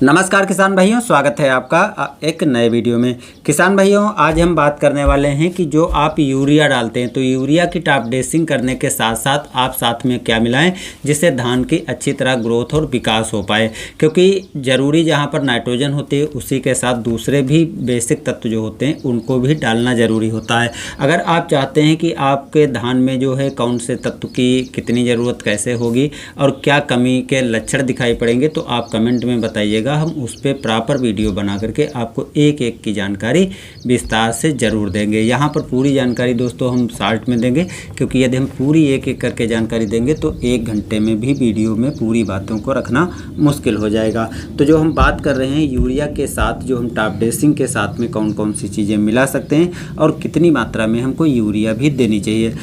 नमस्कार किसान भाइयों, स्वागत है आपका एक नए वीडियो में। किसान भाइयों, आज हम बात करने वाले हैं कि जो आप यूरिया डालते हैं तो यूरिया की टॉप ड्रेसिंग करने के साथ साथ आप साथ में क्या मिलाएं जिससे धान की अच्छी तरह ग्रोथ और विकास हो पाए। क्योंकि ज़रूरी जहां पर नाइट्रोजन होती है उसी के साथ दूसरे भी बेसिक तत्व जो होते हैं उनको भी डालना ज़रूरी होता है। अगर आप चाहते हैं कि आपके धान में जो है कौन से तत्व की कितनी ज़रूरत कैसे होगी और क्या कमी के लक्षण दिखाई पड़ेंगे तो आप कमेंट में बताइएगा। हम उस पर प्रॉपर वीडियो बना करके आपको एक एक की जानकारी विस्तार से ज़रूर देंगे। यहाँ पर पूरी जानकारी दोस्तों हम शॉर्ट में देंगे, क्योंकि यदि हम पूरी एक एक करके जानकारी देंगे तो 1 घंटे में भी वीडियो में पूरी बातों को रखना मुश्किल हो जाएगा। तो जो हम बात कर रहे हैं यूरिया के साथ जो हम टॉप ड्रेसिंग के साथ में कौन कौन सी चीज़ें मिला सकते हैं और कितनी मात्रा में हमको यूरिया भी देनी चाहिए।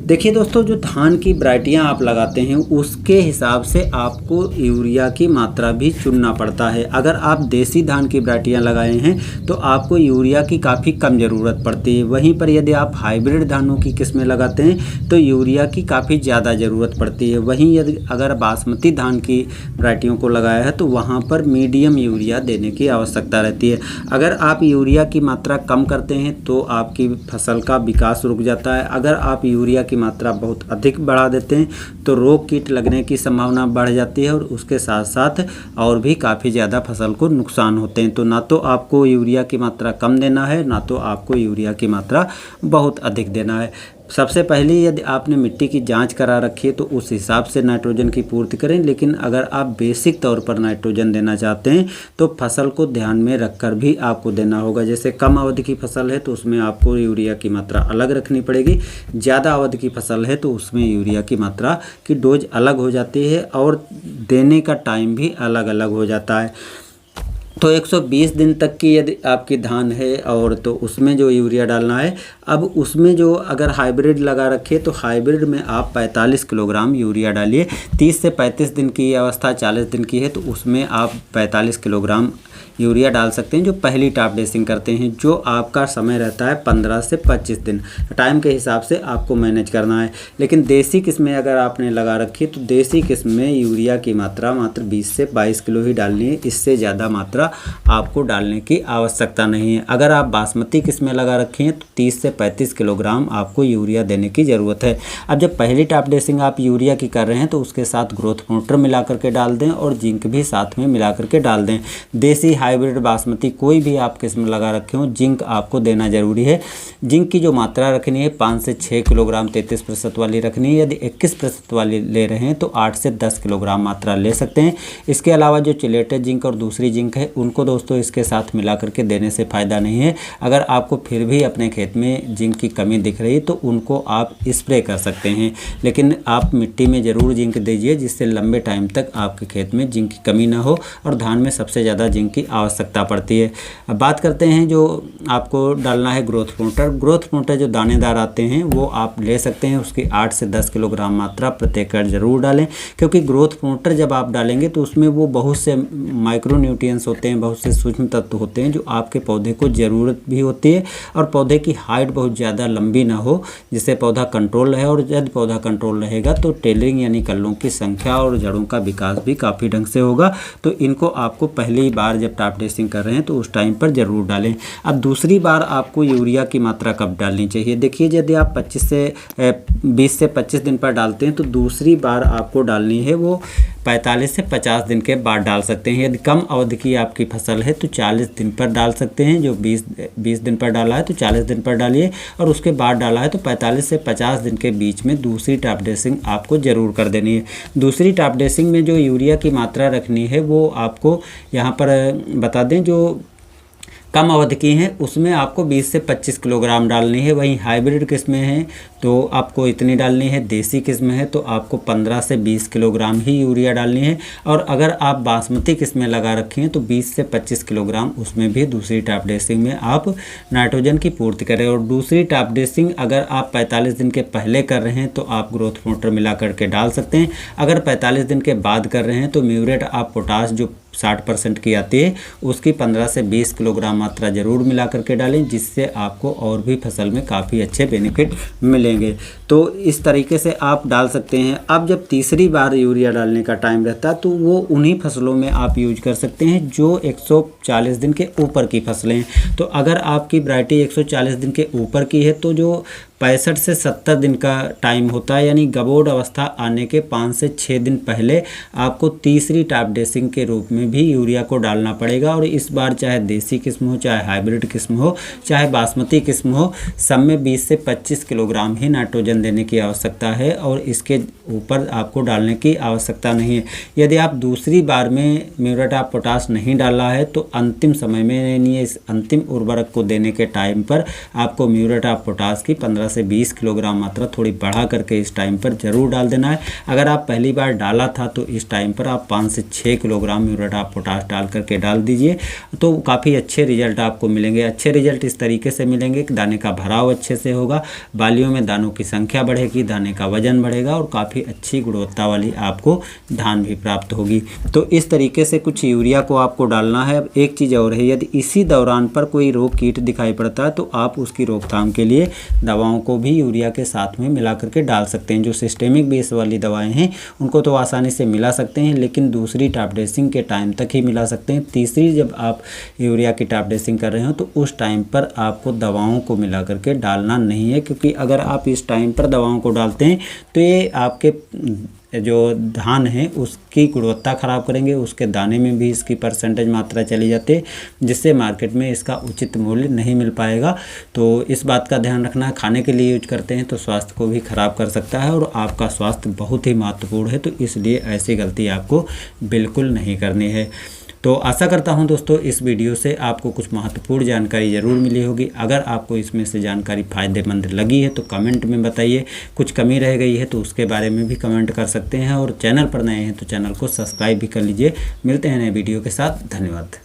देखिए दोस्तों, जो धान की वैरायटियाँ आप लगाते हैं उसके हिसाब से आपको यूरिया की मात्रा भी चुनना पड़ता है। अगर आप देसी धान की वैरायटियाँ लगाए हैं तो आपको यूरिया की काफ़ी कम ज़रूरत पड़ती है। वहीं पर यदि आप हाइब्रिड धानों की किस्में लगाते हैं तो यूरिया की काफ़ी ज़्यादा ज़रूरत पड़ती है। वहीं यदि अगर बासमती धान की वैरायटियों को लगाया है तो वहाँ पर मीडियम यूरिया देने की आवश्यकता रहती है। अगर आप यूरिया की मात्रा कम करते हैं तो आपकी फसल का विकास रुक जाता है। अगर आप यूरिया की मात्रा बहुत अधिक बढ़ा देते हैं तो रोग कीट लगने की संभावना बढ़ जाती है और उसके साथ साथ और भी काफ़ी ज़्यादा फसल को नुकसान होते हैं। तो ना तो आपको यूरिया की मात्रा कम देना है, ना तो आपको यूरिया की मात्रा बहुत अधिक देना है। सबसे पहले यदि आपने मिट्टी की जांच करा रखी है तो उस हिसाब से नाइट्रोजन की पूर्ति करें। लेकिन अगर आप बेसिक तौर पर नाइट्रोजन देना चाहते हैं तो फसल को ध्यान में रखकर भी आपको देना होगा। जैसे कम अवधि की फसल है तो उसमें आपको यूरिया की मात्रा अलग रखनी पड़ेगी। ज़्यादा अवधि की फसल है तो उसमें यूरिया की मात्रा की डोज अलग हो जाती है और देने का टाइम भी अलग अलग हो जाता है। तो 120 दिन तक की यदि आपकी धान है और तो उसमें जो यूरिया डालना है, अब उसमें जो अगर हाइब्रिड लगा रखे तो हाइब्रिड में आप 45 किलोग्राम यूरिया डालिए। 30 से 35 दिन की अवस्था 40 दिन की है तो उसमें आप 45 किलोग्राम यूरिया डाल सकते हैं जो पहली टॉप ड्रेसिंग करते हैं। जो आपका समय रहता है 15 से 25 दिन, टाइम के हिसाब से आपको मैनेज करना है। लेकिन देसी किस्में अगर आपने लगा रखी तो देसी किस्म में यूरिया की मात्रा मात्र 20 से 22 किलो ही डालनी है। इससे ज़्यादा मात्रा आपको डालने की आवश्यकता नहीं है। अगर आप बासमती किस्में लगा रखी हैं तो 30 से 35 किलोग्राम आपको यूरिया देने की ज़रूरत है। अब जब पहली टॉप ड्रेसिंग आप यूरिया की कर रहे हैं तो उसके साथ ग्रोथ प्रमोटर मिला करके डाल दें और जिंक भी साथ में मिला करके डाल दें। देसी हाइब्रिड बासमती कोई भी आप किस्म लगा रखे हो, जिंक आपको देना जरूरी है। जिंक की जो मात्रा रखनी है 5 से 6 किलोग्राम 33% वाली रखनी है। यदि 21% वाली ले रहे हैं तो 8 से 10 किलोग्राम मात्रा ले सकते हैं। इसके अलावा जो चिलेटेड जिंक और दूसरी जिंक है उनको दोस्तों इसके साथ मिला करके देने से फ़ायदा नहीं है। अगर आपको फिर भी अपने खेत में जिंक की कमी दिख रही है तो उनको आप स्प्रे कर सकते हैं, लेकिन आप मिट्टी में ज़रूर जिंक दीजिए जिससे लंबे टाइम तक आपके खेत में जिंक की कमी ना हो और धान में सबसे ज़्यादा जिंक की आवश्यकता पड़ती है। अब बात करते हैं जो आपको डालना है ग्रोथ प्रमोटर। ग्रोथ प्रमोटर जो दानेदार आते हैं वो आप ले सकते हैं। उसकी 8 से 10 किलोग्राम मात्रा प्रति एकड़ जरूर डालें, क्योंकि ग्रोथ प्रमोटर जब आप डालेंगे तो उसमें वो बहुत से माइक्रो न्यूट्रिएंट्स होते हैं, बहुत से सूक्ष्म तत्व होते हैं जो आपके पौधे को ज़रूरत भी होती है। और पौधे की हाइट बहुत ज़्यादा लंबी ना हो जिससे पौधा कंट्रोल रहे, और जब पौधा कंट्रोल रहेगा तो टेलरिंग यानी कल्लों की संख्या और जड़ों का विकास भी काफ़ी ढंग से होगा। तो इनको आपको पहली बार जब टॉप ड्रेसिंग कर रहे हैं तो उस टाइम पर ज़रूर डालें। अब दूसरी बार आपको यूरिया की मात्रा कब डालनी चाहिए? देखिए, यदि आप 20 से 25 दिन पर डालते हैं तो दूसरी बार आपको डालनी है वो 45 से 50 दिन के बाद डाल सकते हैं। यदि कम अवधि की आपकी फसल है तो 40 दिन पर डाल सकते हैं। जो 20 दिन पर डाला है तो 40 दिन पर डालिए, और उसके बाद डाला है तो 45 से 50 दिन के बीच में दूसरी टॉप ड्रेसिंग आपको ज़रूर कर देनी है। दूसरी टॉप ड्रेसिंग में जो यूरिया की मात्रा रखनी है वो आपको यहाँ पर बता दें, जो कम अवधि की हैं उसमें आपको 20 से 25 किलोग्राम डालनी है। वहीं हाइब्रिड किस्में हैं तो आपको इतनी डालनी है। देसी किस्में है तो आपको 15 से 20 किलोग्राम ही यूरिया डालनी है। और अगर आप बासमती किस्में लगा रखी हैं तो 20 से 25 किलोग्राम उसमें भी दूसरी टॉप ड्रेसिंग में आप नाइट्रोजन की पूर्ति करें। और दूसरी टॉप ड्रेसिंग अगर आप 45 दिन के पहले कर रहे हैं तो आप ग्रोथ प्रमोटर मिला करके डाल सकते हैं। अगर 45 दिन के बाद कर रहे हैं तो म्यूरेट आप पोटाश जो 60% की आती है उसकी 15 से 20 किलोग्राम मात्रा ज़रूर मिला करके डालें, जिससे आपको और भी फसल में काफ़ी अच्छे बेनिफिट मिलेंगे। तो इस तरीके से आप डाल सकते हैं। अब जब तीसरी बार यूरिया डालने का टाइम रहता है तो वो उन्हीं फसलों में आप यूज कर सकते हैं जो 140 दिन के ऊपर की फसलें हैं। तो अगर आपकी वैरायटी 140 दिन के ऊपर की है तो जो 65 से 70 दिन का टाइम होता है, यानी गबोड अवस्था आने के 5 से 6 दिन पहले आपको तीसरी टॉप ड्रेसिंग के रूप में भी यूरिया को डालना पड़ेगा। और इस बार चाहे देसी किस्म हो, चाहे हाइब्रिड किस्म हो, चाहे बासमती किस्म हो, सब में 20 से 25 किलोग्राम ही नाइट्रोजन देने की आवश्यकता है और इसके ऊपर आपको डालने की आवश्यकता नहीं है। यदि आप दूसरी बार में म्यूरेट ऑफ पोटाश नहीं डाला है तो अंतिम समय में, यानी इस अंतिम उर्वरक को देने के टाइम पर आपको म्यूरेट ऑफ पोटाश की 15 से 20 किलोग्राम मात्रा थोड़ी बढ़ा करके इस टाइम पर ज़रूर डाल देना है। अगर आप पहली बार डाला था तो इस टाइम पर आप 5 से 6 किलोग्राम म्यूरेट ऑफ पोटाश डाल करके डाल दीजिए, तो काफ़ी अच्छे रिजल्ट आपको मिलेंगे। अच्छे रिजल्ट इस तरीके से मिलेंगे कि दाने का भराव अच्छे से होगा, बालियों में दानों की संख्या बढ़ेगी, दाने का वजन बढ़ेगा और काफ़ी अच्छी गुणवत्ता वाली आपको धान भी प्राप्त होगी। तो इस तरीके से कुछ यूरिया को आपको डालना है। अब एक चीज़ और है, यदि इसी दौरान पर कोई रोग कीट दिखाई पड़ता है तो आप उसकी रोकथाम के लिए दवाओं को भी यूरिया के साथ में मिला करके डाल सकते हैं। जो सिस्टेमिक बेस वाली दवाएं हैं उनको तो आसानी से मिला सकते हैं, लेकिन दूसरी टॉप ड्रेसिंग के टाइम तक ही मिला सकते हैं। तीसरी जब आप यूरिया की टॉप ड्रेसिंग कर रहे हो तो उस टाइम पर आपको दवाओं को मिला करके डालना नहीं है, क्योंकि अगर आप इस टाइम पर दवाओं को डालते हैं तो ये आपके जो धान है उसकी गुणवत्ता ख़राब करेंगे, उसके दाने में भी इसकी परसेंटेज मात्रा चली जाती है, जिससे मार्केट में इसका उचित मूल्य नहीं मिल पाएगा। तो इस बात का ध्यान रखना है। खाने के लिए यूज करते हैं तो स्वास्थ्य को भी ख़राब कर सकता है और आपका स्वास्थ्य बहुत ही महत्वपूर्ण है, तो इसलिए ऐसी गलती आपको बिल्कुल नहीं करनी है। तो आशा करता हूं दोस्तों इस वीडियो से आपको कुछ महत्वपूर्ण जानकारी ज़रूर मिली होगी। अगर आपको इसमें से जानकारी फ़ायदेमंद लगी है तो कमेंट में बताइए, कुछ कमी रह गई है तो उसके बारे में भी कमेंट कर सकते हैं। और चैनल पर नए हैं तो चैनल को सब्सक्राइब भी कर लीजिए। मिलते हैं नए वीडियो के साथ, धन्यवाद।